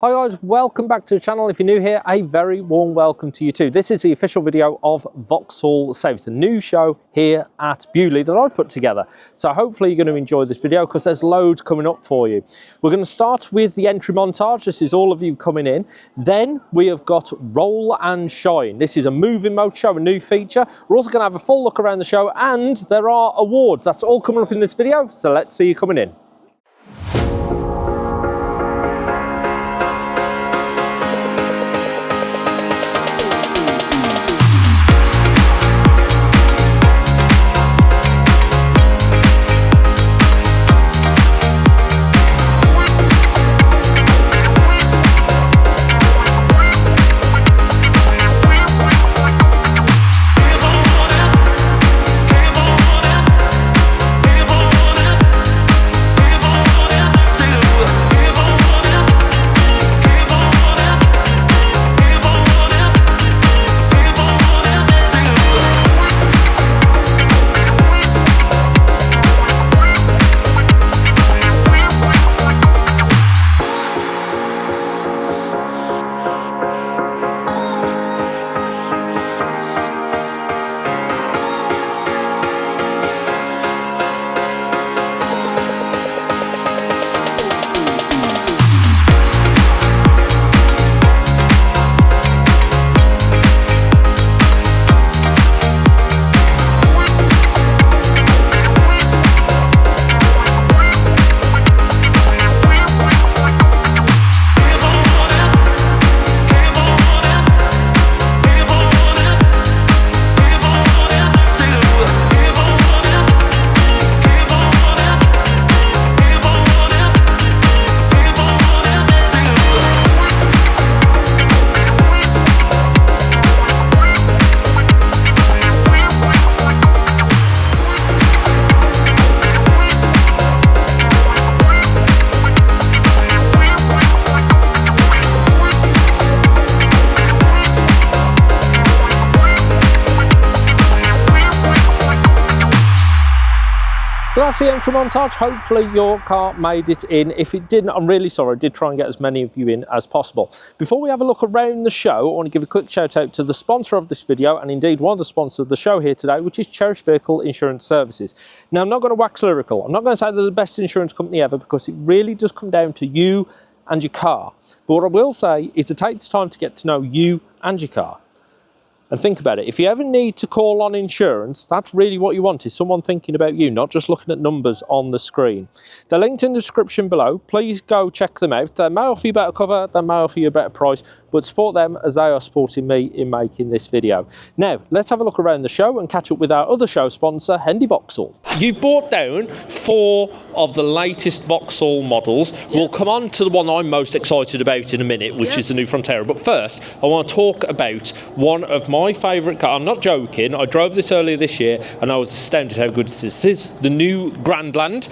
Hi guys, welcome back to the channel. If you're new here, a very warm welcome to you too. This is the official video of VauxALL South, it's a new show here at Beaulieu that I've put together. So hopefully you're going to enjoy this video because there's loads coming up for you. We're going to start with the entry montage. This is all of you coming in. Then we have got Roll and Shine. This is a moving motor show, a new feature. We're also going to have a full look around the show and there are awards. That's all coming up in this video. So let's see you coming in. So that's the entry montage. Hopefully your car made it in. If it didn't, I'm really sorry. I did try and get as many of you in as possible. Before we have a look around the show, I want to give a quick shout out to the sponsor of this video and indeed one of the sponsors of the show here today, which is Cherished Vehicle Insurance Services. Now, I'm not going to wax lyrical. I'm not going to say they're the best insurance company ever because it really does come down to you and your car. But what I will say is it takes time to get to know you and your car. And think about it, if you ever need to call on insurance, that's really what you want, is someone thinking about you, not just looking at numbers on the screen. They're linked in the description below. Please go check them out. They may offer you better cover, they may offer you a better price, but support them as they are supporting me in making this video. Now, let's have a look around the show and catch up with our other show sponsor, Hendy VauxALL. You've brought down 4 of the latest VauxALL models. Yep. We'll come on to the one I'm most excited about in a minute, which is the new Frontera. But first, I want to talk about one of my favourite cars. I'm not joking. I drove this earlier this year and I was astounded how good this is. This is the new Grandland.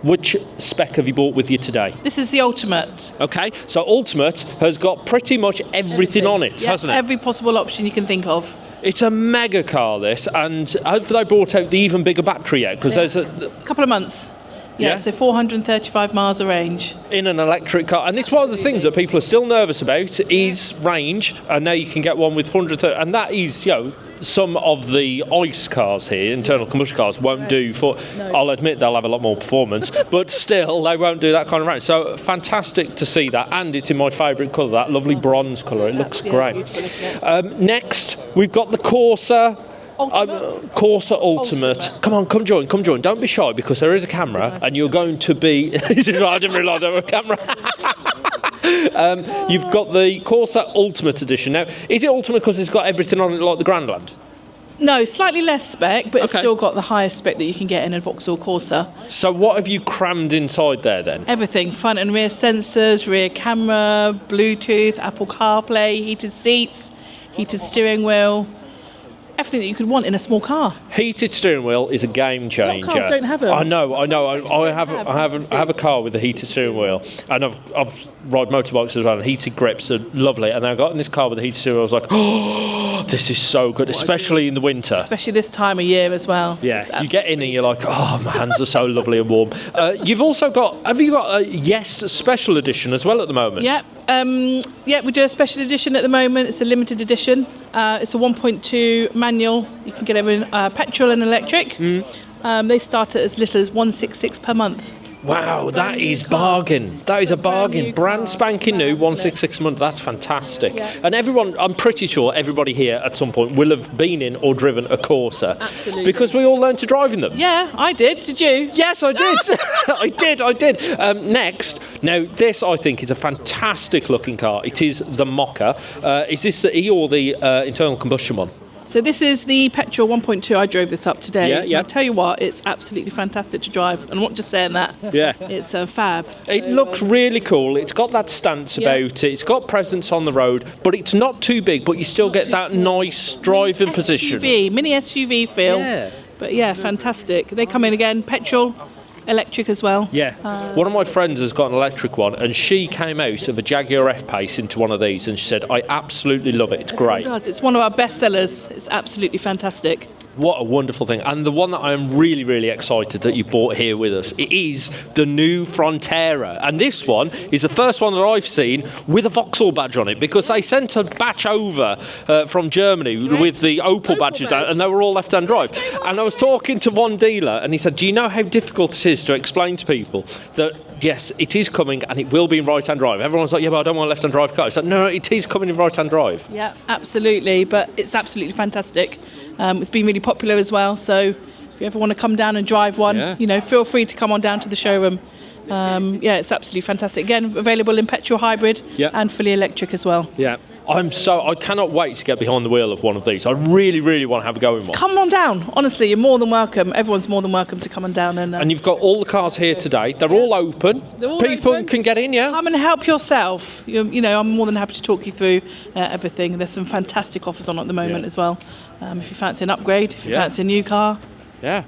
Which spec have you bought with you today? This is the Ultimate. Okay, so Ultimate has got pretty much everything on it, hasn't it? Every possible option you can think of. It's a mega car, this, and hopefully they brought out the even bigger battery yet, because there's a couple of months. Yeah, so 435 miles of range. In an electric car. And it's one of the things that people are still nervous about is range. And now you can get one with 430. And that is, you know, some of the ICE cars here, internal combustion cars, won't do for... No. I'll admit they'll have a lot more performance, but still they won't do that kind of range. So fantastic to see that. And it's in my favourite colour, that lovely bronze colour. It looks great. Next, we've got the Corsa. Corsa Ultimate. Come on, come join. Don't be shy because there is a camera and you're going to be... I didn't realise there was a camera. You've got the Corsa Ultimate Edition. Now, is it Ultimate because it's got everything on it like the Grandland? No, slightly less spec, but it's still got the highest spec that you can get in a Vauxhall Corsa. So what have you crammed inside there then? Everything. Front and rear sensors, rear camera, Bluetooth, Apple CarPlay, heated seats, heated steering wheel. everything that you could want in a small car. Heated steering wheel is a game changer. A lot of cars don't have them. I know. I have a car with a heated steering wheel, and I've ride motorbikes as well. And heated grips are lovely. And I got in this car with a heated steering wheel. I was like, oh, this is so good, especially in the winter. Especially this time of year as well. Yeah, you get in and you're like, oh, my hands are so lovely and warm. You've also got, have you got a Yes special edition as well at the moment? Yeah. We do a special edition at the moment. It's a limited edition. It's a 1.2 manual. You can get them in petrol and electric. They start at as little as 166 per month. Wow, that is bargain. That is a bargain. Brand spanking new, 166 a month. That's fantastic. Yeah. And everyone, I'm pretty sure everybody here at some point will have been in or driven a Corsa. Absolutely. Because we all learned to drive in them. Yeah, I did. Did you? Yes, I did. I did. Next, now this I think is a fantastic looking car. It is the Mocha. Is this the E or the internal combustion one? So this is the petrol 1.2. I drove this up today. Yeah. I tell you what, it's absolutely fantastic to drive. And I'm not just saying that. Yeah. It's fab. It looks really cool. It's got that stance about it. It's got presence on the road, but it's not too big, but you still get that nice driving position. Mini SUV feel. Yeah. But yeah, fantastic. They come in again, petrol, electric as well. Yeah. One of my friends has got an electric one, and she came out of a Jaguar F-Pace into one of these, and she said, I absolutely love it. It's great. It does. It's one of our best sellers. It's absolutely fantastic. What a wonderful thing. And the one that I am really, really excited that you bought here with us, it is the new Frontera. And this one is the first one that I've seen with a Vauxhall badge on it, because they sent a batch over from Germany with the Opel badges out, and they were all left-hand drive. And I was talking to one dealer, and he said, do you know how difficult it is to explain to people that yes, it is coming and it will be in right-hand drive? Everyone's like, yeah, but I don't want a left-hand drive car. It's like, no, it is coming in right-hand drive. Yeah, absolutely. But it's absolutely fantastic. It's been really popular as well. So if you ever want to come down and drive one, feel free to come on down to the showroom. It's absolutely fantastic. Again, available in petrol, hybrid, and fully electric as well. Yeah. I cannot wait to get behind the wheel of one of these. I really, really want to have a go in one. Come on down. Honestly, you're more than welcome. Everyone's more than welcome to come on down. And you've got all the cars here today. They're all open. People can get in, Come and help yourself. I'm more than happy to talk you through everything. There's some fantastic offers on at the moment as well. If you fancy an upgrade, if you fancy a new car. Yeah.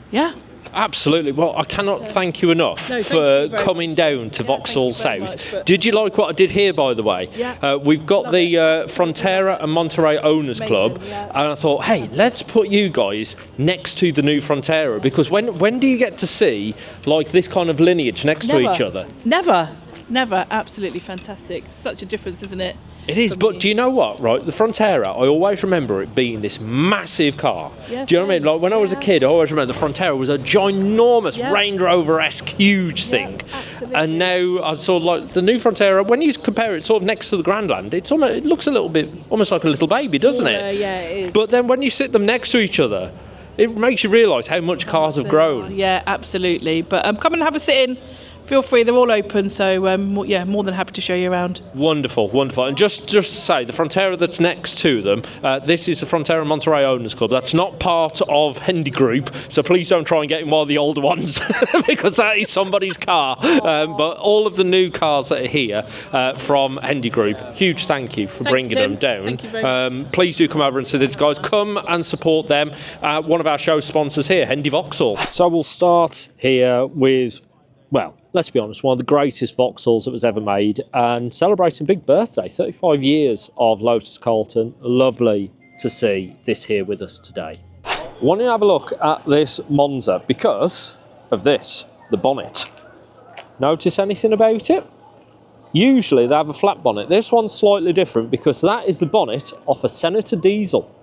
Absolutely. Well, I cannot thank you enough for coming down to VauxALL South. Did you like what I did here, by the way? Yeah. We've got the Frontera and Monterey Owners Club, and I thought, hey, let's put you guys next to the new Frontera, because when do you get to see like this kind of lineage next to each other? Never. Absolutely fantastic. Such a difference, isn't it? It is, but do you know what, right? The Frontera, I always remember it being this massive car. Yes, do you know what I mean? Like when I was a kid, I always remember the Frontera was a ginormous Range Rover-esque huge thing. Absolutely. And now I sort of like the new Frontera, when you compare it sort of next to the Grandland, it looks a little bit, almost like a little baby, doesn't it? Yeah, it is. But then when you sit them next to each other, it makes you realise how much cars have grown. Yeah, absolutely. But come and have a sit-in. Feel free, they're all open, so more than happy to show you around. Wonderful. And just to say, the Frontera that's next to them, this is the Frontera Monterey Owners Club. That's not part of Hendy Group, so please don't try and get in one of the older ones, because that is somebody's car. But all of the new cars that are here from Hendy Group, huge thank you for bringing them down. Thank you very much. Please do come over and see these guys. Come and support them. One of our show sponsors here, Hendy VauxALL. So we'll start here with, well, let's be honest, one of the greatest Vauxhalls that was ever made, and celebrating big birthday, 35 years of Lotus Carlton. Lovely to see this here with us today. Want to have a look at this Monza because of this, the bonnet. Notice anything about it? Usually they have a flat bonnet. This one's slightly different because that is the bonnet off a Senator diesel.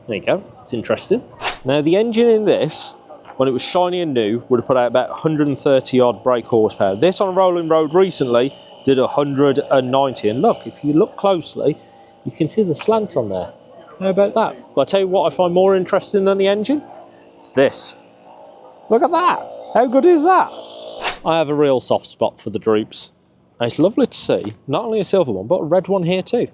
There you go, it's interesting. Now the engine in this, when it was shiny and new, would have put out about 130 odd brake horsepower. This on a rolling road recently did 190. And look, if you look closely, you can see the slant on there. How about that? But I tell you what I find more interesting than the engine, it's this. Look at that. How good is that? I have a real soft spot for the droops. And it's lovely to see, not only a silver one, but a red one here too.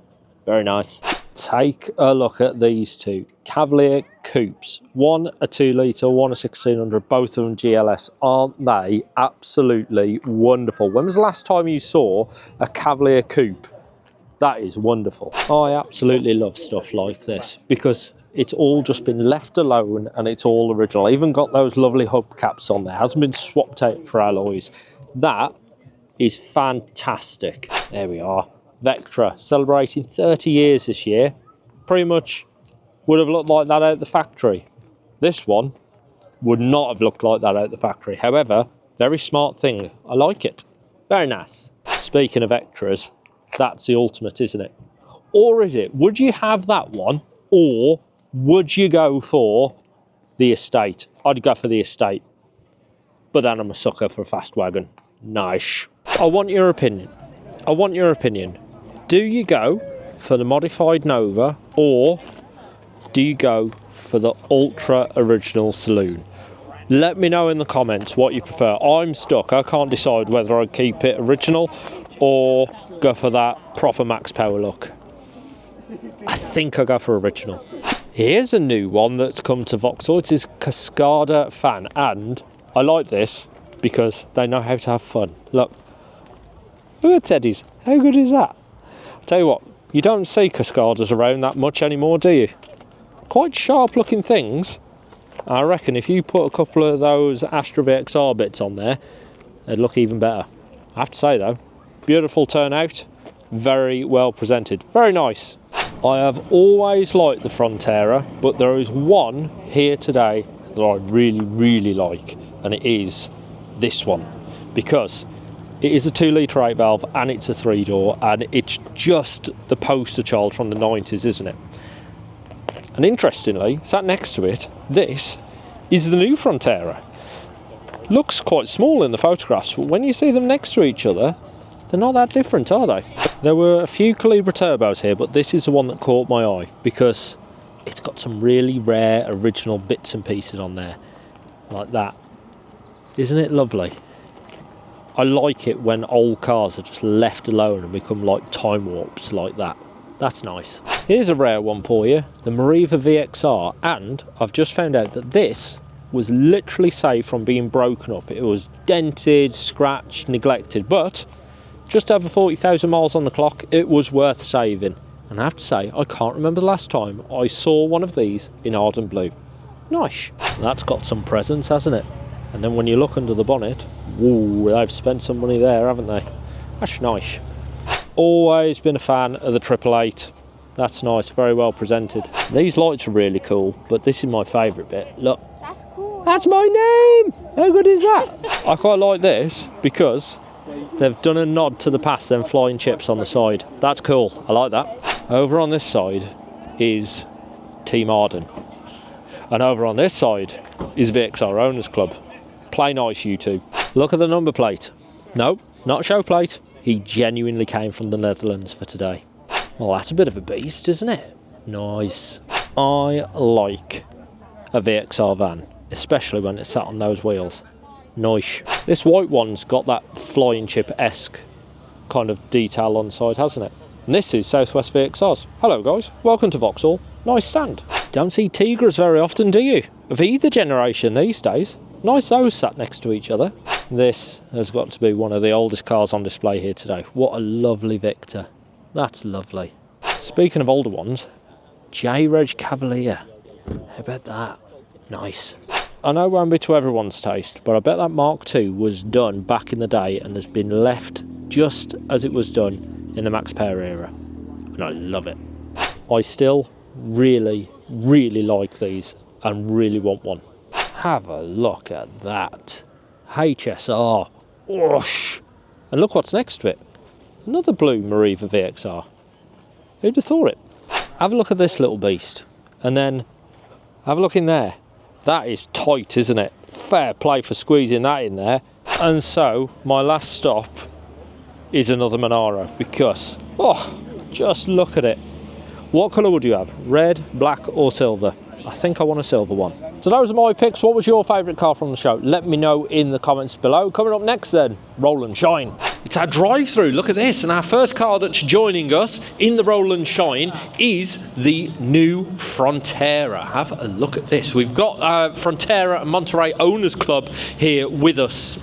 Very nice. Take a look at these two Cavalier coupes, one a 2 litre, one a 1600, both of them GLS. Aren't they absolutely wonderful? When was the last time you saw a Cavalier coupe? That is wonderful. I absolutely love stuff like this because It's all just been left alone and it's all original. Even got those lovely hubcaps on there. Hasn't been swapped out for alloys. That is fantastic. There we are. Vectra, celebrating 30 years this year. Pretty much would have looked like that out the factory. This one would not have looked like that out the factory. However, very smart thing. I like it. Very nice. Speaking of Vectras, that's the ultimate, isn't it? Or is it? Would you have that one, or would you go for the estate? I'd go for the estate, but then I'm a sucker for a fast wagon. Nice. I want your opinion. I want your opinion. Do you go for the modified Nova, or do you go for the ultra original saloon? Let me know in the comments what you prefer. I'm stuck. I can't decide whether I keep it original or go for that proper max power look. I think I go for original. Here's a new one that's come to Vauxhall. It is Cascada Fan, and I like this because they know how to have fun. Look at Teddy's. How good is that? I'll tell you what, you don't see Cascadas around that much anymore, do you? Quite sharp looking things. I reckon if you put a couple of those Astra VXR bits on there, they'd look even better. I have to say though, beautiful turnout, very well presented, very nice. I have always liked the Frontera, but there is one here today that I really like, and it is this one, because it is a 2 litre 8 valve and it's a 3-door, and it's just the poster child from the 90s, isn't it? And interestingly, sat next to it, this is the new Frontera. Looks quite small in the photographs, but when you see them next to each other, they're not that different, are they? There were a few Calibra turbos here, but this is the one that caught my eye because it's got some really rare original bits and pieces on there, like that. Isn't it lovely? I like it when old cars are just left alone and become like time warps like that. That's nice. Here's a rare one for you, the Meriva VXR, and I've just found out that this was literally saved from being broken up. It was dented, scratched, neglected, but just over 40,000 miles on the clock, it was worth saving. And I have to say, I can't remember the last time I saw one of these in ardent blue. Nice. That's got some presence, hasn't it? And then when you look under the bonnet, woo, they've spent some money there, haven't they? That's nice. Always been a fan of the 888. That's nice, very well presented. These lights are really cool, but this is my favourite bit. Look. That's cool. That's my name! How good is that? I quite like this because they've done a nod to the past, them flying chips on the side. That's cool, I like that. Over on this side is Team Arden. And over on this side is VXR Owners Club. Play nice, you two. Look at the number plate. Nope, not a show plate. He genuinely came from the Netherlands for today. Well, that's a bit of a beast, isn't it? Nice. I like a VXR van, especially when it's sat on those wheels. Nice. This white one's got that flying chip-esque kind of detail on the side, hasn't it? And this is Southwest VXRs. Hello guys, welcome to Vauxhall. Nice stand. Don't see Tigras very often, do you? Of either generation these days. Nice those sat next to each other. This has got to be one of the oldest cars on display here today. What a lovely Victor. That's lovely. Speaking of older ones, J-Reg Cavalier. How about that? Nice. I know it won't be to everyone's taste, but I bet that Mark II was done back in the day and has been left just as it was done in the Max Power era. And I love it. I still really like these and really want one. Have a look at that. HSR. Whoosh. And look what's next to it. Another blue Meriva VXR. Who'd have thought it? Have a look at this little beast. And then have a look in there. That is tight, isn't it? Fair play for squeezing that in there. And so, my last stop is another Monaro because, oh, just look at it. What colour would you have? Red, black or silver? I think I want a silver one. So those are my picks. What was your favourite car from the show? Let me know in the comments below. Coming up next then, roll and shine. It's our drive-through. Look at this. And our first car that's joining us in the roll and shine is the new Frontera. Have a look at this. We've got Frontera and Monterey Owners Club here with us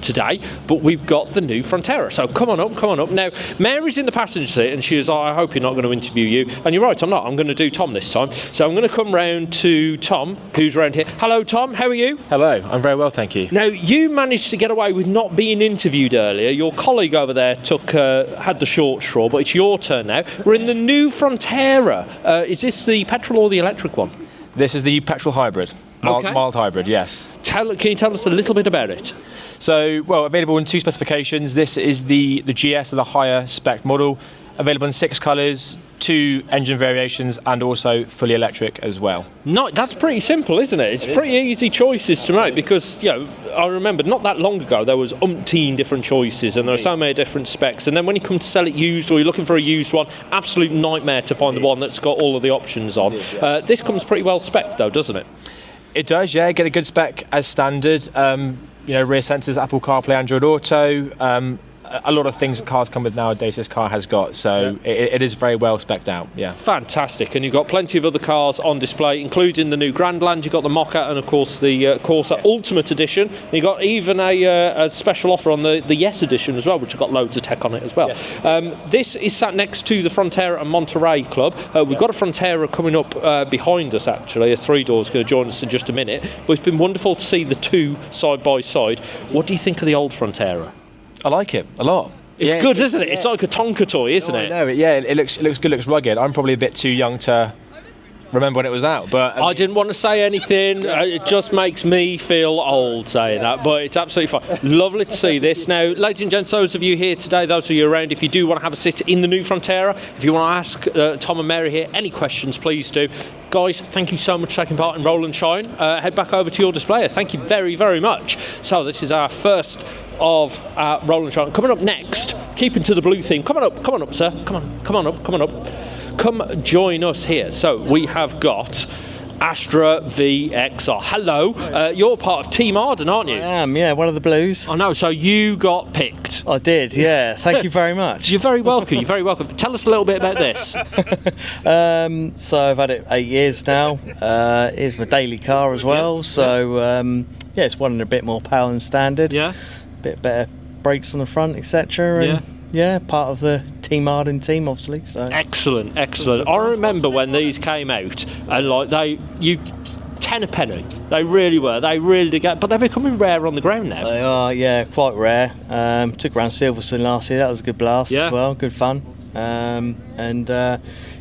today, but we've got the new Frontera. So come on up. Now, Mary's in the passenger seat, and she was like, I hope you're not going to interview you. And you're right, I'm not. I'm going to do Tom this time. So I'm going to come round to Tom, who's round here. Hello, Tom. How are you? Hello. I'm very well, thank you. Now, you managed to get away with not being interviewed earlier. Your colleague over there had the short straw, but it's your turn now. We're in the new Frontera. Is this the petrol or the electric one? This is the petrol hybrid. Mild hybrid, yes. Can you tell us a little bit about it? So, well, available in 2 specifications. This is the GS, or the higher spec model. Available in 6 colours, 2 engine variations, and also fully electric as well. No, that's pretty simple, isn't it? It's pretty easy choices to make because, I remember not that long ago there was umpteen different choices and there are so many different specs. And then when you come to sell it used or you're looking for a used one, absolute nightmare to find the one that's got all of the options on. This comes pretty well spec'd though, doesn't it? It does, yeah. Get a good spec as standard. Rear sensors, Apple CarPlay, Android Auto. A lot of things that cars come with nowadays this car has got, so it is very well specced out. Yeah, fantastic. And you've got plenty of other cars on display, including the new Grandland. You've got the Mocha and of course the Corsa Ultimate Edition. You've got even a special offer on the Yes Edition as well, which has got loads of tech on it as well. This is sat next to the Frontera and Monterey Club. We've got a Frontera coming up behind us actually. A 3-door's going to join us in just a minute, but it's been wonderful to see the two side by side. What do you think of the old Frontera? I like it a lot. It's good, isn't it? It's like a Tonka toy, isn't it? No, it looks good, looks rugged. I'm probably a bit too young to remember when it was out, but I didn't want to say anything. It just makes me feel old saying that, but it's absolutely fine. Lovely to see this. Now, ladies and gents, those of you here today, those of you around, if you do want to have a sit in the new Frontera, if you want to ask Tom and Mary here any questions, please do. Guys, thank you so much for taking part in Roll and Shine. Head back over to your displayer. Thank you very, very much. So this is our first of Roll and Shine. Coming up next, keeping to the blue theme. Come on up, sir. Come on up. Come join us here. So we have got Astra VXR. Hello, you're part of Team Arden, aren't you? I am, yeah, one of the blues. I know, so you got picked. I did, yeah. Thank you very much. You're very welcome. Tell us a little bit about this. So I've had it 8 years now. It's my daily car as well. So it's one and a bit more power than standard. Yeah. A bit better brakes on the front, etc. And yeah, part of the Team Arden team, obviously. So excellent. I remember when these came out, and you 10 a penny. They really were. They really did get, but they're becoming rare on the ground now. They are, yeah, quite rare. Took around Silverstone last year. That was a good blast as well. Good fun.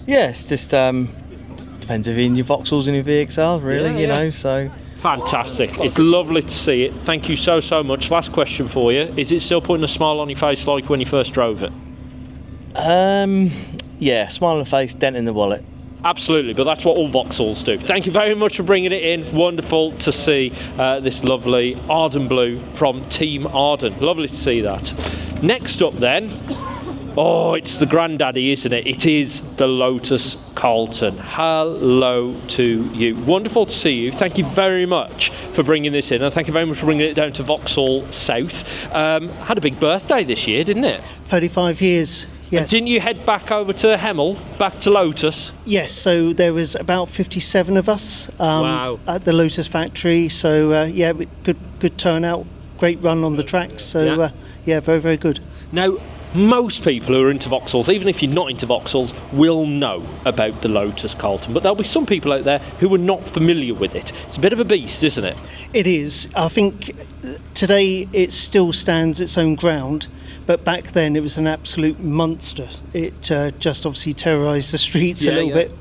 It's just depends if you're in your Vauxhalls and your VXRs, really. You know, so. Fantastic. It's lovely to see it. Thank you so much. Last question for you. Is it still putting a smile on your face like when you first drove it? Yeah, smile on the face, dent in the wallet. Absolutely, but that's what all Vauxhalls do. Thank you very much for bringing it in. Wonderful to see this lovely Arden Blue from Team Arden. Lovely to see that. Next up then, it's the granddaddy, isn't it? It is the Lotus Carlton. Hello to you. Wonderful to see you. Thank you very much for bringing this in, and thank you very much for bringing it down to VauxALL South. Had a big birthday this year, didn't it? 35 years. Yes. And didn't you head back over to Hemel, back to Lotus? Yes, so there was about 57 of us at the Lotus factory. So good turnout, great run on the tracks. So very, very good. Now, most people who are into Vauxhalls, even if you're not into Vauxhalls, will know about the Lotus Carlton, but there'll be some people out there who are not familiar with it. It's a bit of a beast, isn't it? It is. I think today it still stands its own ground, but back then it was an absolute monster. It just obviously terrorised the streets a little bit.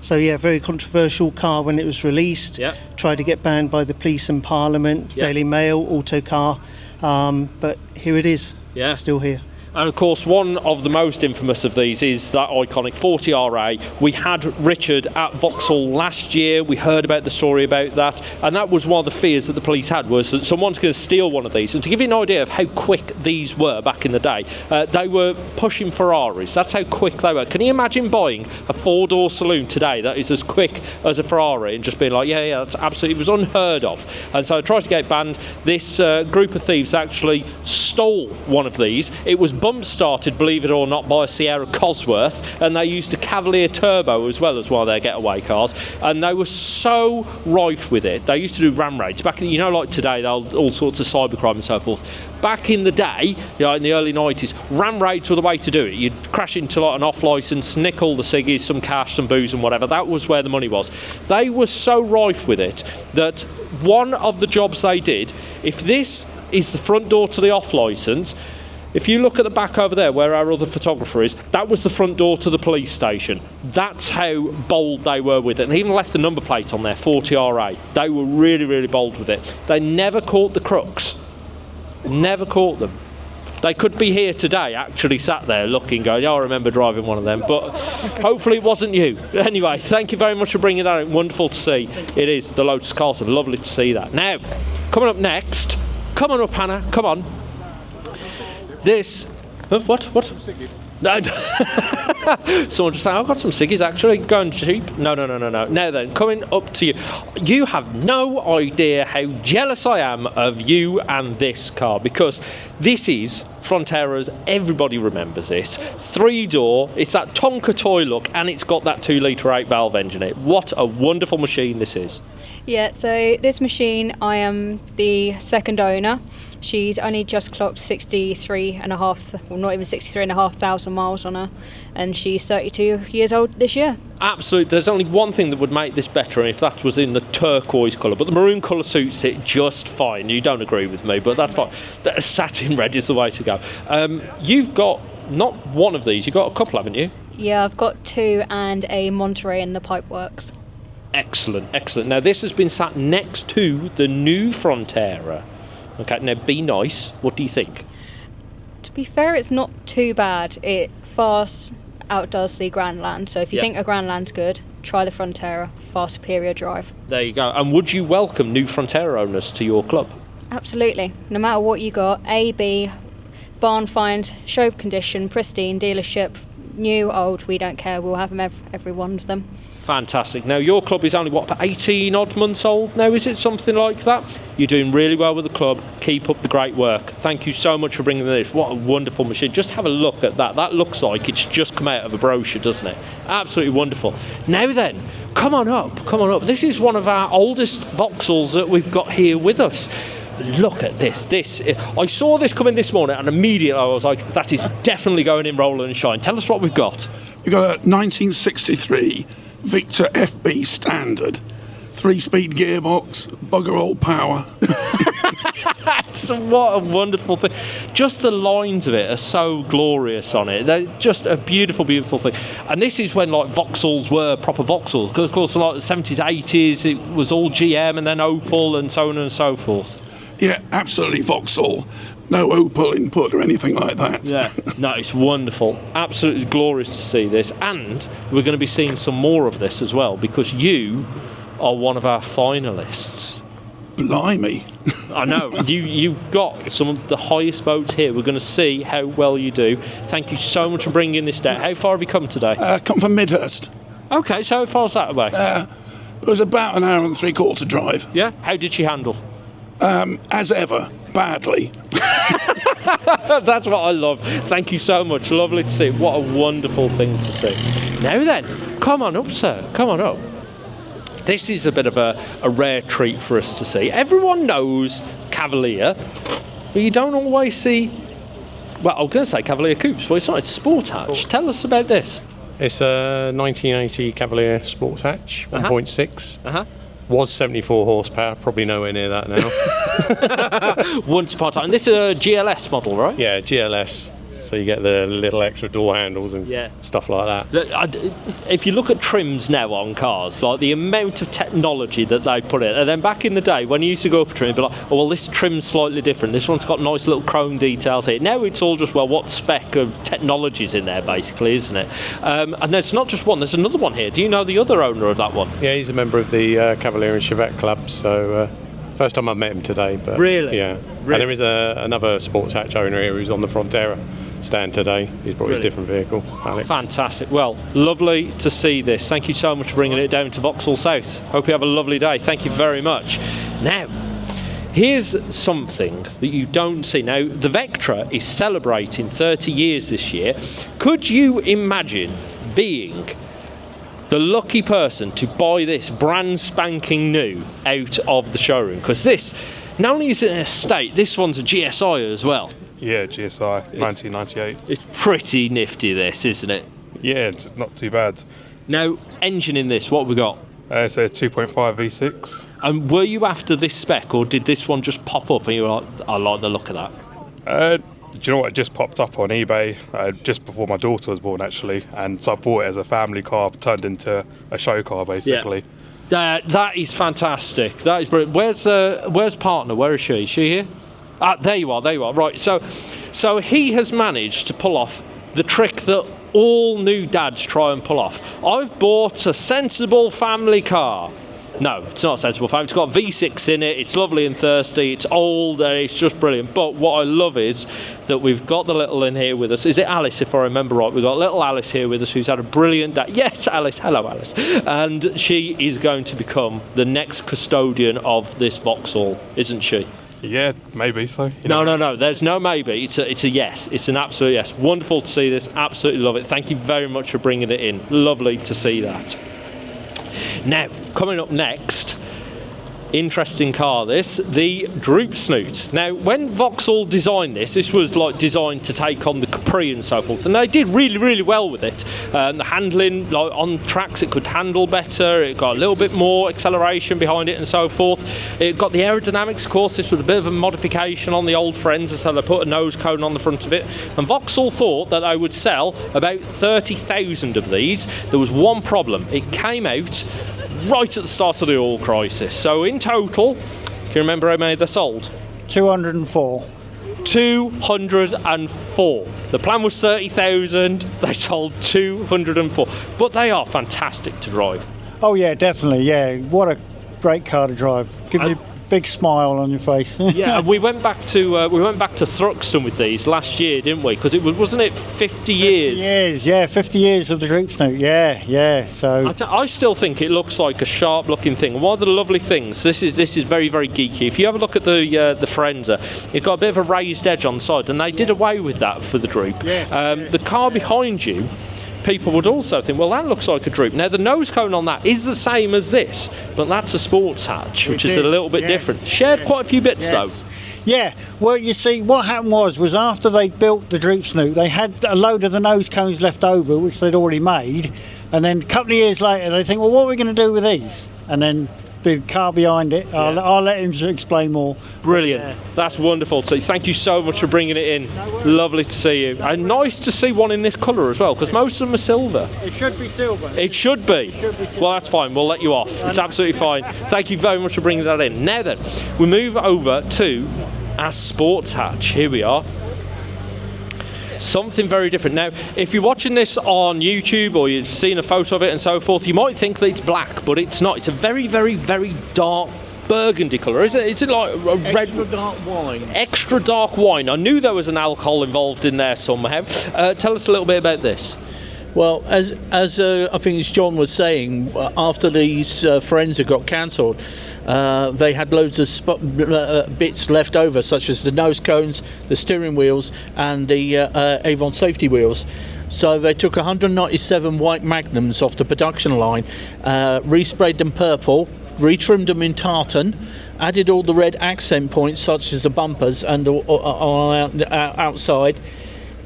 So very controversial car when it was released. Tried to get banned by the police and Parliament, Daily Mail, Autocar, but here it is, still here. And of course, one of the most infamous of these is that iconic 40RA. We had Richard at Vauxhall last year. We heard about the story about that, and that was one of the fears that the police had, was that someone's going to steal one of these. And to give you an idea of how quick these were back in the day, they were pushing Ferraris. That's how quick they were. Can you imagine buying a 4-door saloon today that is as quick as a Ferrari and just being like, yeah, that's absolutely, it was unheard of. And so I tried to get it banned. This group of thieves actually stole one of these. It was bump started, believe it or not, by a Sierra Cosworth, and they used a Cavalier turbo as well as one of their getaway cars, and they were so rife with it. They used to do ram raids back in, you know, like today, all sorts of cybercrime and so forth. Back in the day, you know, in the early 90s, ram raids were the way to do it. You'd crash into like an off license, nick all the ciggies, some cash, some booze and whatever. That was where the money was. They were so rife with it that one of the jobs they did, if this is the front door to the off license, if you look at the back over there where our other photographer is, that was the front door to the police station. That's how bold they were with it. And they even left the number plate on there, 40RA. They were really, really bold with it. They never caught the crooks. Never caught them. They could be here today, actually sat there looking, going, oh, I remember driving one of them, but hopefully it wasn't you. Anyway, thank you very much for bringing that in. Wonderful to see. It is the Lotus Carlton. Lovely to see that. Now, coming up next, come on up, Hannah, come on. This, what? No. Someone just saying, I've got some ciggies actually, going cheap. No. Now then, coming up to you. You have no idea how jealous I am of you and this car, because this is Fronteras, everybody remembers it. 3-door, it's that Tonka toy look, and it's got that 2-litre 8-valve engine in it. What a wonderful machine this is. Yeah, so this machine, I am the second owner. She's only just clocked 63.5, well, not even 63,500 miles on her, and she's 32 years old this year. Absolutely. There's only one thing that would make this better, and if that was in the turquoise colour, but the maroon colour suits it just fine. You don't agree with me, but that's fine. Satin red is the way to go. You've got not one of these, you've got a couple, haven't you? Yeah, I've got 2 and a Monterey in the Pipeworks. Excellent, excellent. Now this has been sat next to the new Frontera. Okay, now be nice. What do you think? To be fair, it's not too bad. It fast outdoes the Grandland. So if you think a Grandland's good, try the Frontera. Far superior drive. There you go. And would you welcome new Frontera owners to your club? Absolutely. No matter what you got, A, B, barn find, show condition, pristine, dealership, new, old, we don't care. We'll have them, every one of them. Fantastic. Now your club is only, what, 18 odd months old now, is it? Something like that? You're doing really well with the club. Keep up the great work. Thank you so much for bringing this. What a wonderful machine. Just have a look at that. That looks like it's just come out of a brochure, doesn't it? Absolutely wonderful. Now then, come on up. This is one of our oldest Vauxhalls that we've got here with us. Look at this. I saw this come in this morning and immediately I was like, that is definitely going in roll and shine. Tell us what we've got. We've got a 1963 Victor FB Standard, 3-speed gearbox, bugger all power. What a wonderful thing. Just the lines of it are so glorious on it. They're just a beautiful, beautiful thing. And this is when like Vauxhalls were proper Vauxhalls. Because of course, like the 70s, 80s, it was all GM and then Opel and so on and so forth. Yeah, absolutely Vauxhall. No Opel input or anything like that. Yeah, no, it's wonderful. Absolutely glorious to see this. And we're going to be seeing some more of this as well, because you are one of our finalists. Blimey. I know. You've got some of the highest votes here. We're going to see how well you do. Thank you so much for bringing this down. How far have you come today? Come from Midhurst. Okay, so how far is that away? It was about an hour and 3/4 drive. Yeah? How did she handle? As ever, badly. That's what I love. Thank you so much. Lovely to see. What a wonderful thing to see. Now then, come on up, sir. Come on up. This is a bit of a rare treat for us to see. Everyone knows Cavalier, but you don't always see, well, I was going to say Cavalier Coupes, but it's not. It's Sport Hatch. Tell us about this. It's a 1980 Cavalier Sport Hatch, 1.6. Was 74 horsepower, probably nowhere near that now. Once upon a time. And this is a GLS model, right? Yeah, GLS. So you get the little extra door handles and stuff like that. If you look at trims now on cars, like the amount of technology that they put in, and then back in the day when you used to go up a trim, you'd be like, oh well, this trim's slightly different. This one's got nice little chrome details here. Now it's all just, well, what spec of technology's in there, basically, isn't it? And there's not just one. There's another one here. Do you know the other owner of that one? Yeah, he's a member of the Cavalier and Chevette Club. So first time I've met him today. But really? Yeah. Really? And there is another sports hatch owner here who's on the Frontera stand today. He's brought his different vehicle, Alex. Fantastic. Well, lovely to see this. Thank you so much for bringing it down to VauxALL South. Hope you have a lovely day. Thank you very much. Now, here's something that you don't see. Now, the Vectra is celebrating 30 years this year. Could you imagine being the lucky person to buy this brand spanking new out of the showroom? Because this, not only is it an estate, this one's a GSI as well. Yeah, GSI, 1998. It's pretty nifty, this, isn't it? Yeah, it's not too bad. Now, engine in this, what have we got? It's a 2.5 V6. And were you after this spec, or did this one just pop up and you were like, I like the look of that? Do you know what? It just popped up on eBay just before my daughter was born, actually. And so I bought it as a family car, turned into a show car, basically. Yeah. That is fantastic. That is brilliant. Where's partner? Where is she? Is she here? Ah, there you are. Right. So he has managed to pull off the trick that all new dads try and pull off. I've bought a sensible family car. No, it's not a sensible family. It's got V6 in it. It's lovely and thirsty. It's old and it's just brilliant. But what I love is that we've got the little in here with us. Is it Alice, if I remember right? We've got little Alice here with us who's had a brilliant day. Yes, Alice. Hello, Alice. And she is going to become the next custodian of this Vauxhall, isn't she? Yeah, maybe so. No. There's no maybe. It's a yes. It's an absolute yes. Wonderful to see this. Absolutely love it. Thank you very much for bringing it in. Lovely to see that. Now, coming up next, interesting car this, the Droop Snoot. Now, when Vauxhall designed this was like designed to take on the Capri and so forth, and they did really, really well with it. The handling, like on tracks, it could handle better, it got a little bit more acceleration behind it and so forth. It got the aerodynamics, of course. This was a bit of a modification on the old Friends, so they put a nose cone on the front of it, and Vauxhall thought that they would sell about 30,000 of these. There was one problem. It came out right at the start of the oil crisis. So in total, can you remember how many they sold? 204. 204. The plan was 30,000. They sold 204. But they are fantastic to drive. Oh yeah, definitely. Yeah, what a great car to drive. Gives you a big smile on your face. Yeah, and we went back to Thruxton with these last year, didn't we? Because wasn't it 50 years? 50 years of the Droop Snoot. Yeah. So I still think it looks like a sharp-looking thing. One of the lovely things. This is very, very geeky. If you have a look at the Frenza, it's got a bit of a raised edge on the side, and they did away with that for the Droop. The car behind you, people would also think, well, that looks like a Droop. Now, the nose cone on that is the same as this, but that's a sports hatch, which is a little bit different. Shared quite a few bits, though. Yeah, well, you see, what happened was after they built the Droop Snoot, they had a load of the nose cones left over, which they'd already made, and then a couple of years later, they think, well, what are we going to do with these? And then the car behind it, I'll let him explain more. Brilliant. That's wonderful. So thank you so much for bringing it in. Lovely to see you. And nice to see one in this colour as well, because most of them are silver. It should be silver. It should be. Well, that's fine. We'll let you off. It's absolutely fine. Thank you very much for bringing that in. Now then, we move over to our sports hatch. Here we are. Something very different. Now, if you're watching this on YouTube or you've seen a photo of it and so forth, you might think that it's black, but it's not. It's a very, very, very dark burgundy colour, isn't it? Is it like a red? Extra dark wine. Extra dark wine. I knew there was an alcohol involved in there somehow. Tell us a little bit about this. Well, as I think as John was saying, after these Forenza got cancelled, they had loads of bits left over, such as the nose cones, the steering wheels, and the Avon safety wheels. So they took 197 white Magnums off the production line, resprayed them purple, retrimmed them in tartan, added all the red accent points, such as the bumpers and outside.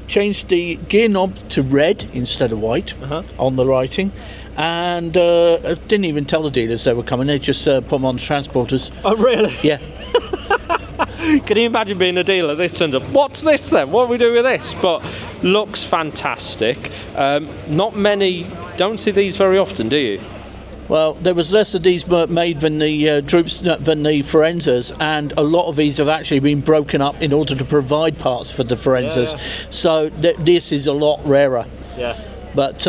Changed the gear knob to red instead of white on the writing, and didn't even tell the dealers they were coming. They just put them on the transporters. Oh, really? Yeah. Can you imagine being a dealer? This turns up. What's this then? What do we do with this? But looks fantastic. Not many, don't see these very often, do you? Well, there was less of these made than the Droops, than the Forenzas, and a lot of these have actually been broken up in order to provide parts for the Forenzas. So this is a lot rarer. Yeah. But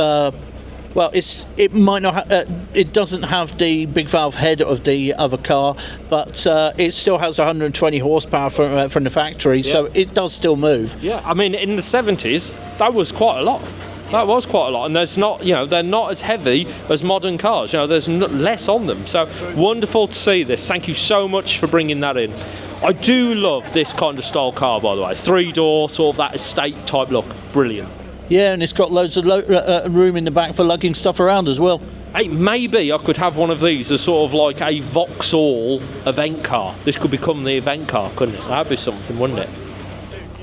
well, it might not. It doesn't have the big valve head of the other car, but it still has 120 horsepower from the factory, so it does still move. Yeah, I mean, in the 70s, that was quite a lot. That was quite a lot, and there's not, they're not as heavy as modern cars. There's less on them. So wonderful to see this. Thank you so much for bringing that in. I do love this kind of style car, by the way. 3-door, sort of that estate type look. Brilliant. Yeah, and it's got loads of room in the back for lugging stuff around as well. Hey, maybe I could have one of these as sort of like a VauxALL event car. This could become the event car, couldn't it? That'd be something, wouldn't it?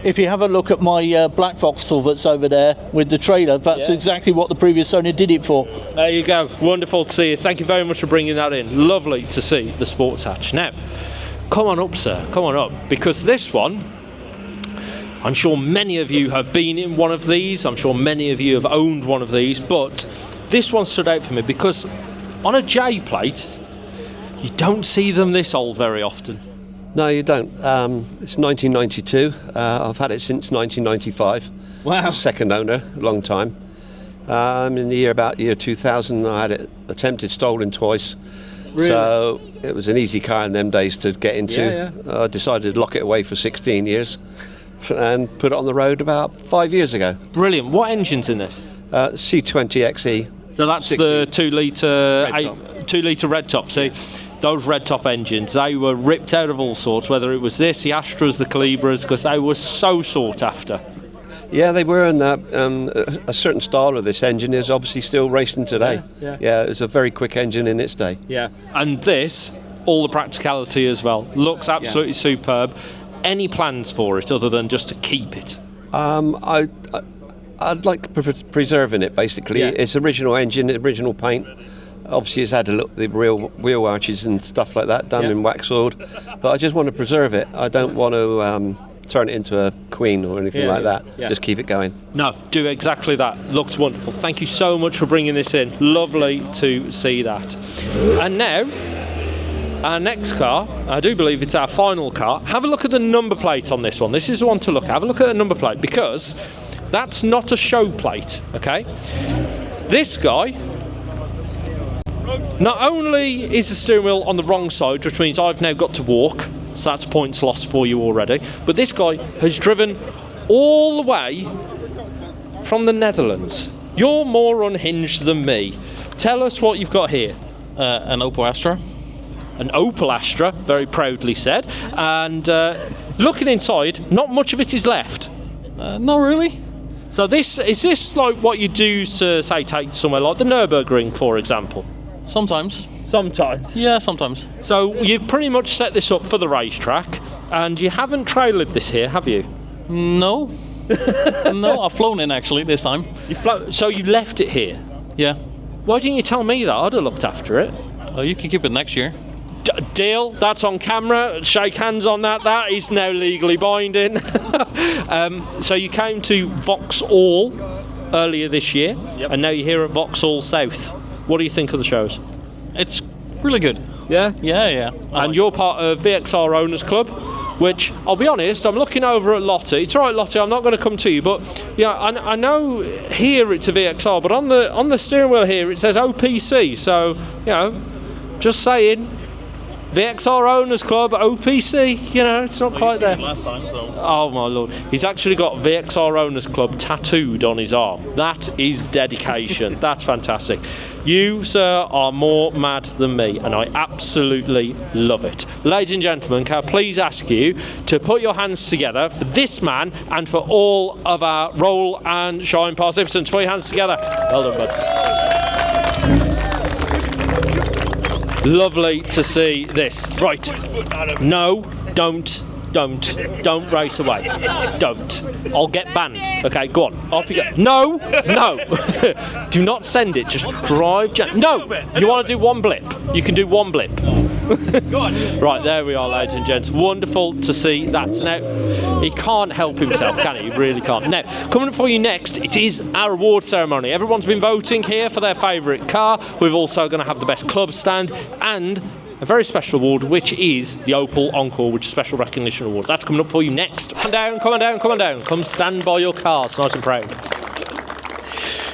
If you have a look at my black Vauxhall that's over there with the trailer, that's exactly what the previous owner did it for. There you go. Wonderful to see you. Thank you very much for bringing that in. Lovely to see the sports hatch. Now, come on up, sir. Come on up. Because this one, I'm sure many of you have been in one of these. I'm sure many of you have owned one of these. But this one stood out for me because on a J plate, you don't see them this old very often. No, you don't. It's 1992. I've had it since 1995. Wow. Second owner, a long time. In the year 2000, I had it attempted stolen twice. Really? So it was an easy car in them days to get into. Yeah. I decided to lock it away for 16 years and put it on the road about 5 years ago. Brilliant. What engine's in this? C20 XE. So that's 60. the 2-litre red top. See, those red top engines, they were ripped out of all sorts, whether it was this, the Astras, the Calibras, because they were so sought after. Yeah, they were, and a certain style of this engine is obviously still racing today. Yeah, it was a very quick engine in its day. Yeah, and this, all the practicality as well, looks absolutely superb. Any plans for it other than just to keep it? I'd like preserving it, basically. Yeah. It's original engine, original paint. Obviously, it's had a look, the real wheel arches and stuff like that done in VauxALL, but I just want to preserve it. I don't want to turn it into a Queen or anything like that. Yeah. Just keep it going. No, do exactly that. Looks wonderful. Thank you so much for bringing this in. Lovely to see that. And now, our next car, I do believe it's our final car. Have a look at the number plate on this one. This is the one to look at. Have a look at the number plate, because that's not a show plate, okay? This guy, not only is the steering wheel on the wrong side, which means I've now got to walk, so that's points lost for you already, but this guy has driven all the way from the Netherlands. You're more unhinged than me. Tell us what you've got here. An Opel Astra. An Opel Astra, very proudly said. And looking inside, not much of it is left. Not really. So is this like what you do to, say, take somewhere like the Nürburgring, for example? Sometimes. Sometimes? Yeah, sometimes. So you've pretty much set this up for the racetrack, and you haven't trailered this here, have you? No. No, I've flown in actually this time. So you left it here? Yeah. Why didn't you tell me that? I'd have looked after it. You can keep it next year. Deal. That's on camera. Shake hands on that. That is now legally binding. So you came to VauxALL earlier this year, and now you're here at VauxALL South. What do you think of the shows? It's really good. Yeah? Yeah. And you're part of VXR Owners Club, which, I'll be honest, I'm looking over at Lottie. It's all right, Lottie, I'm not going to come to you, but yeah, I know here it's a VXR, but on the steering wheel here it says OPC, so, just saying. VXR Owners Club, OPC, it's not quite there. Last time, so. Oh my lord. He's actually got VXR Owners Club tattooed on his arm. That is dedication. That's fantastic. You, sir, are more mad than me, and I absolutely love it. Ladies and gentlemen, can I please ask you to put your hands together for this man and for all of our roll and shine participants. Put your hands together. Well done, bud. Lovely to see this. Right. No, don't Don't race away. Don't. I'll get banned. Okay, go on. Off you go. No. Do not send it. Just drive. No. You want to do one blip? You can do one blip. Go on. Right, there we are, ladies and gents. Wonderful to see that. Now, he can't help himself, can he? He really can't. Now, coming up for you next, it is our award ceremony. Everyone's been voting here for their favourite car. We're also going to have the best club stand and a very special award, which is the Opel Encore, which is a special recognition award. That's coming up for you next. Come on down. Come stand by your cars, nice and proud.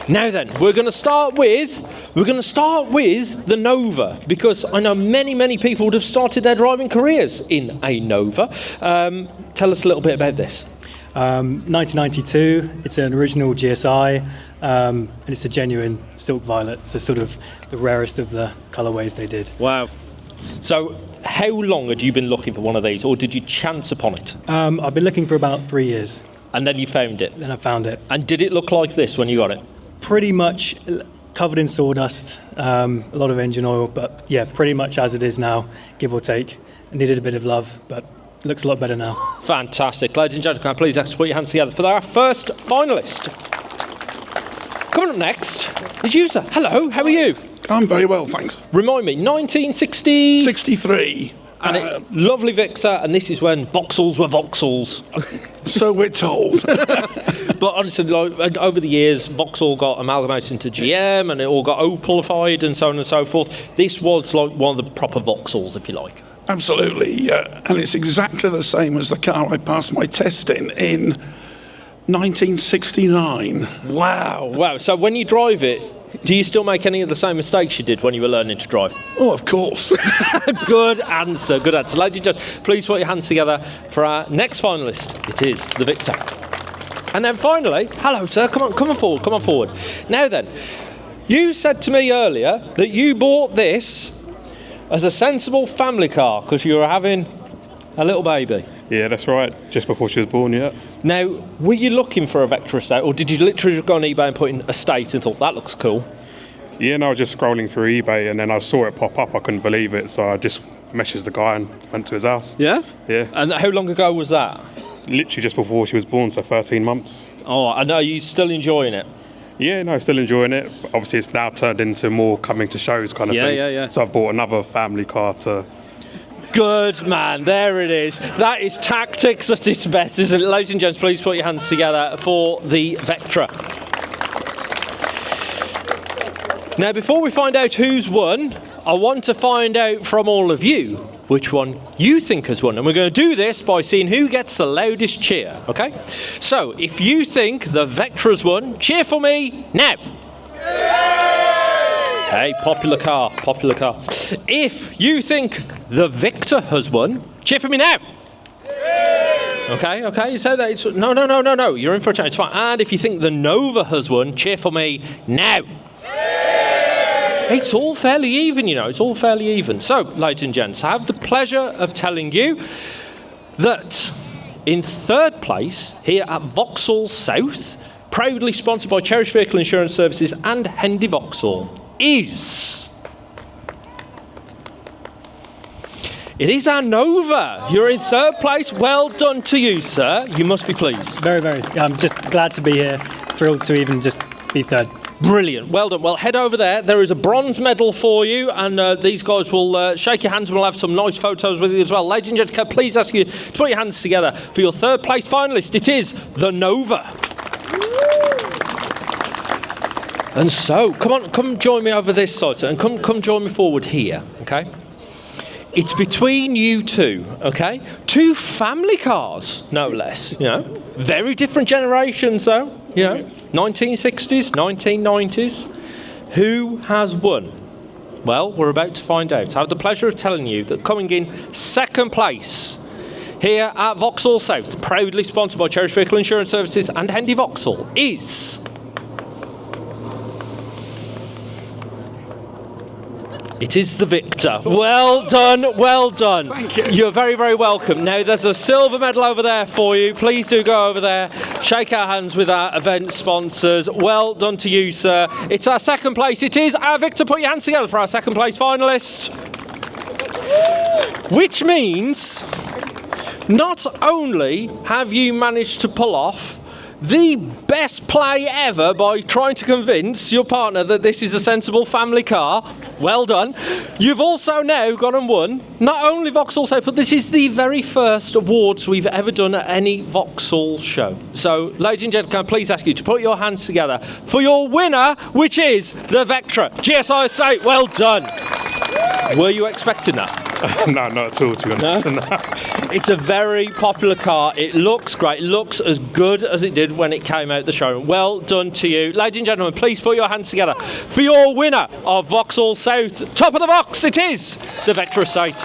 Now then, we're going to start with the Nova, because I know many people would have started their driving careers in a Nova. Tell us a little bit about this. 1992. It's an original GSI, and it's a genuine silk violet. So sort of the rarest of the colourways they did. Wow. So how long had you been looking for one of these, or did you chance upon it? I've been looking for about 3 years. And then you found it? Then I found it. And did it look like this when you got it? Pretty much covered in sawdust, a lot of engine oil, but yeah, pretty much as it is now, give or take. It needed a bit of love, but it looks a lot better now. Fantastic. Ladies and gentlemen, can I please ask you to put your hands together for our first finalist. Coming up next is you, sir. Hello, how are you? I'm very well, thanks. Remind me, 1960? 63. And lovely Vectra, and this is when Vauxhalls were Vauxhalls. So we're told. But honestly, like, over the years, Vauxhall got amalgamated into GM, and it all got Opelified, and so on and so forth. This was like one of the proper Vauxhalls, if you like. Absolutely, and it's exactly the same as the car I passed my test in 1969. Wow. So when you drive it, do you still make any of the same mistakes you did when you were learning to drive? Oh, of course. Good answer. Ladies and gentlemen, please put your hands together for our next finalist. It is the Victor. And then finally, hello, sir. Come on forward. Now then, you said to me earlier that you bought this as a sensible family car because you were having a little baby. Yeah, that's right. Just before she was born, yeah. Now, were you looking for a Vectra estate, or did you literally just go on eBay and put in estate and thought, that looks cool? Yeah, no, I was just scrolling through eBay and then I saw it pop up. I couldn't believe it, so I just messaged the guy and went to his house. Yeah? Yeah. And how long ago was that? Literally just before she was born, so 13 months. Oh, I know. Are you still enjoying it? Yeah, no, still enjoying it. Obviously, it's now turned into more coming to shows kind of thing. Yeah. So I've bought another family car to... Good man, there it is. That is tactics at its best, isn't it? Ladies and gents, please put your hands together for the Vectra. Now, before we find out who's won, I want to find out from all of you which one you think has won. And we're going to do this by seeing who gets the loudest cheer, okay? So, if you think the Vectra's won, cheer for me now. Hey, popular car. If you think the Victor has won, cheer for me now. Okay, you say that it's... No, you're in for a chance, it's fine. And if you think the Nova has won, cheer for me now. It's all fairly even, you know, it's all fairly even. So, ladies and gents, I have the pleasure of telling you that in third place here at VauxALL South, proudly sponsored by Cherished Vehicle Insurance Services and Hendy Vauxhall, is... It is our Nova. You're in third place. Well done to you, sir. You must be pleased. Very. I'm just glad to be here. Thrilled to even just be third. Brilliant. Well done. Well, head over there. There is a bronze medal for you, and these guys will shake your hands and we'll have some nice photos with you as well. Ladies and gentlemen, can I please ask you to put your hands together for your third place finalist. It is the Nova. And so, come join me over this side, sir, and come join me forward here, okay? It's between you two, okay? Two family cars, no less, you know? Very different generations, though, you know? 1960s, 1990s. Who has won? Well, we're about to find out. I have the pleasure of telling you that coming in second place here at VauxALL South, proudly sponsored by Cherished Vehicle Insurance Services and Hendy Vauxhall, is... It is the Victor. Well done. Thank you. You're very, very welcome. Now, there's a silver medal over there for you. Please do go over there. Shake our hands with our event sponsors. Well done to you, sir. It's our second place. It is our Victor. Put your hands together for our second place finalist. Which means not only have you managed to pull off the best play ever by trying to convince your partner that this is a sensible family car, well done, you've also now gone and won not only VauxALL South, but this is the very first awards we've ever done at any VauxALL show. So, ladies and gentlemen, can I please ask you to put your hands together for your winner, which is the Vectra GSI Estate. Well done. Were you expecting that? No, not at all, to be honest. No? It's a very popular car. It looks great. It looks as good as it did when it came out the showroom. Well done to you. Ladies and gentlemen, please put your hands together for your winner of VauxALL South. Top of the box, it is the Vectra Estate.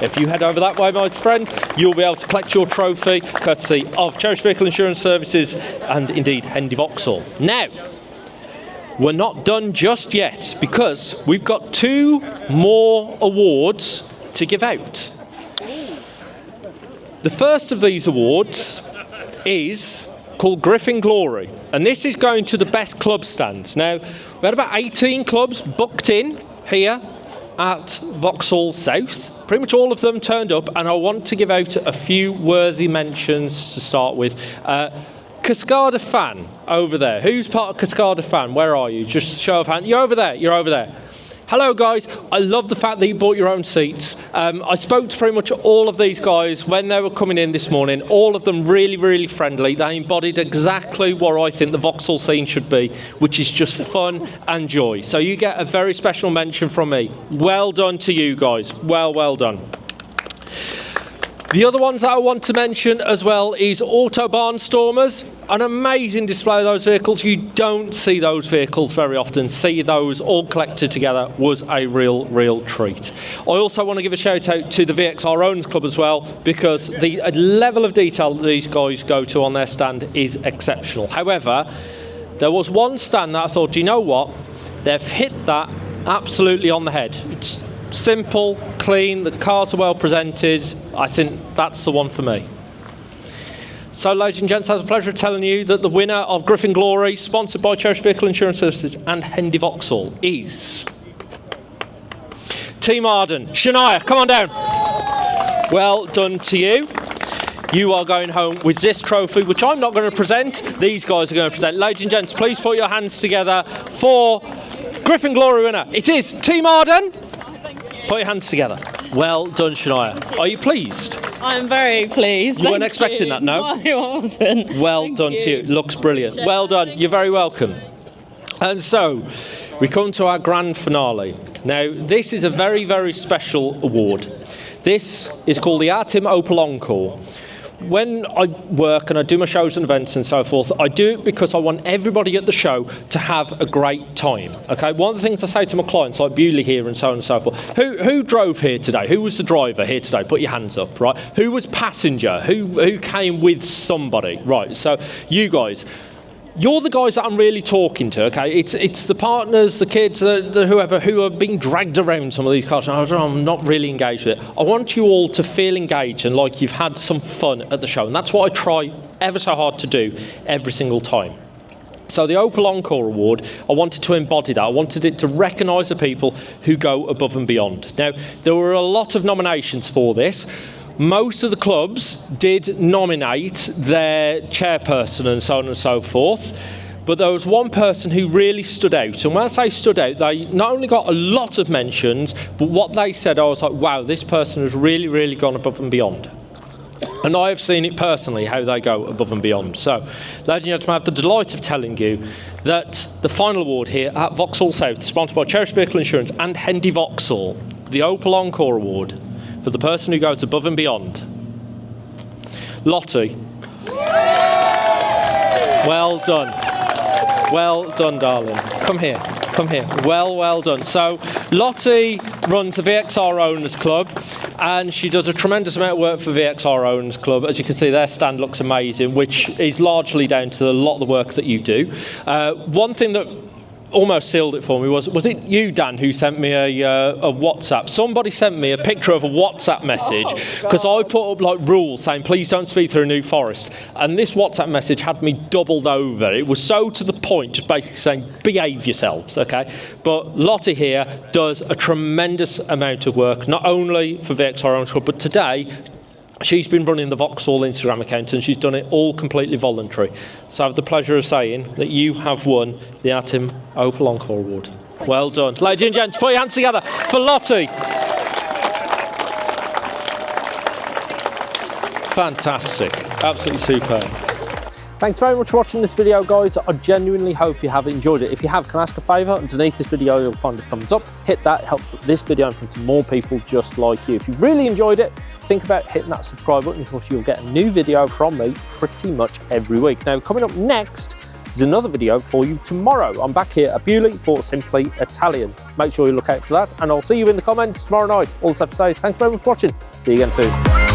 If you head over that way, my friend, you'll be able to collect your trophy, courtesy of Cherished Vehicle Insurance Services and indeed Hendy Vauxhall. Now, we're not done just yet, because we've got 2 more awards to give out. The first of these awards is called Griffin Glory, and this is going to the best club stand. Now, we had about 18 clubs booked in here at VauxALL South. Pretty much all of them turned up, and I want to give out a few worthy mentions to start with. Cascada fan over there. Who's part of Cascada fan? Where are you? Just show of hand. You're over there. You're over there. Hello, guys. I love the fact that you bought your own seats. I spoke to pretty much all of these guys when they were coming in this morning. All of them really, really friendly. They embodied exactly what I think the VauxALL scene should be, which is just fun and joy. So you get a very special mention from me. Well done to you guys. Well done. The other ones that I want to mention as well is Auto Barnstormers. An amazing display of those vehicles. You don't see those vehicles very often. See those all collected together was a real treat. I also want to give a shout out to the VXR Owners Club as well, because the level of detail that these guys go to on their stand is exceptional. However, there was one stand that I thought, do you know what? They've hit that absolutely on the head. It's simple, clean, the cars are well presented. I think that's the one for me. So, ladies and gents, it was a pleasure telling you that the winner of Griffin Glory, sponsored by Cherished Vehicle Insurance Services and Hendy Vauxhall, is Team Arden. Shania, come on down. Well done to you. You are going home with this trophy, which I'm not going to present. These guys are going to present. Ladies and gents, please put your hands together for Griffin Glory winner. It is Team Arden. Put your hands together. Well done, Shania. Are you pleased? I'm very pleased. You weren't expecting that, no? No, I wasn't. Well done to you. Looks brilliant. Well done. You're very welcome. And so, we come to our grand finale. Now, this is a very special award. This is called the Artim Opel Encore. When I work and I do my shows and events and so forth, I do it because I want everybody at the show to have a great time. Okay, one of the things I say to my clients, like Beaulieu here and so on and so forth, who drove here today? Who was the driver here today? Put your hands up, right? Who was passenger? Who came with somebody? Right, so you guys, you're the guys that I'm really talking to, okay? It's the partners, the kids, the whoever, who are being dragged around some of these cars. I'm not really engaged with it. I want you all to feel engaged and like you've had some fun at the show. And that's what I try ever so hard to do every single time. So the Opel Encore Award, I wanted to embody that. I wanted it to recognise the people who go above and beyond. Now, there were a lot of nominations for this. Most of the clubs did nominate their chairperson and so on and so forth, but there was one person who really stood out. And when I say stood out, they not only got a lot of mentions, but what they said, I was like, wow, this person has really gone above and beyond. And I have seen it personally, how they go above and beyond. So, ladies and gentlemen, I have the delight of telling you that the final award here at VauxALL South, sponsored by Cherished Vehicle Insurance and Hendy Vauxhall, the Opel Encore Award, for the person who goes above and beyond. Lottie. Well done. Well done, darling. Come here. Well done. So, Lottie runs the VXR Owners Club, and she does a tremendous amount of work for VXR Owners Club. As you can see, their stand looks amazing, which is largely down to a lot of the work that you do. One thing that almost sealed it for me was it you, Dan, who sent me a WhatsApp? Somebody sent me a picture of a WhatsApp message because I put up like rules saying please don't speed through New Forest, and this WhatsApp message had me doubled over. It was so to the point, just basically saying behave yourselves, okay? But Lottie here does a tremendous amount of work, not only for VXR Owners Club, but today She's been running the VauxALL Instagram account, and she's done it all completely voluntary. So I have the pleasure of saying that you have won the Atim Opel Encore Award. Well done. Ladies and gents, put your hands together for Lottie. Fantastic. Absolutely superb. Thanks very much for watching this video, guys. I genuinely hope you have enjoyed it. If you have, can I ask a favour? Underneath this video, you'll find a thumbs up. Hit that. It helps put this video in front of more people just like you. If you really enjoyed it, think about hitting that subscribe button, because you'll get a new video from me pretty much every week. Now, coming up next is another video for you tomorrow. I'm back here at Beaulieu for Simply Italian. Make sure you look out for that, and I'll see you in the comments tomorrow night. All that's to say, thanks very much for watching. See you again soon.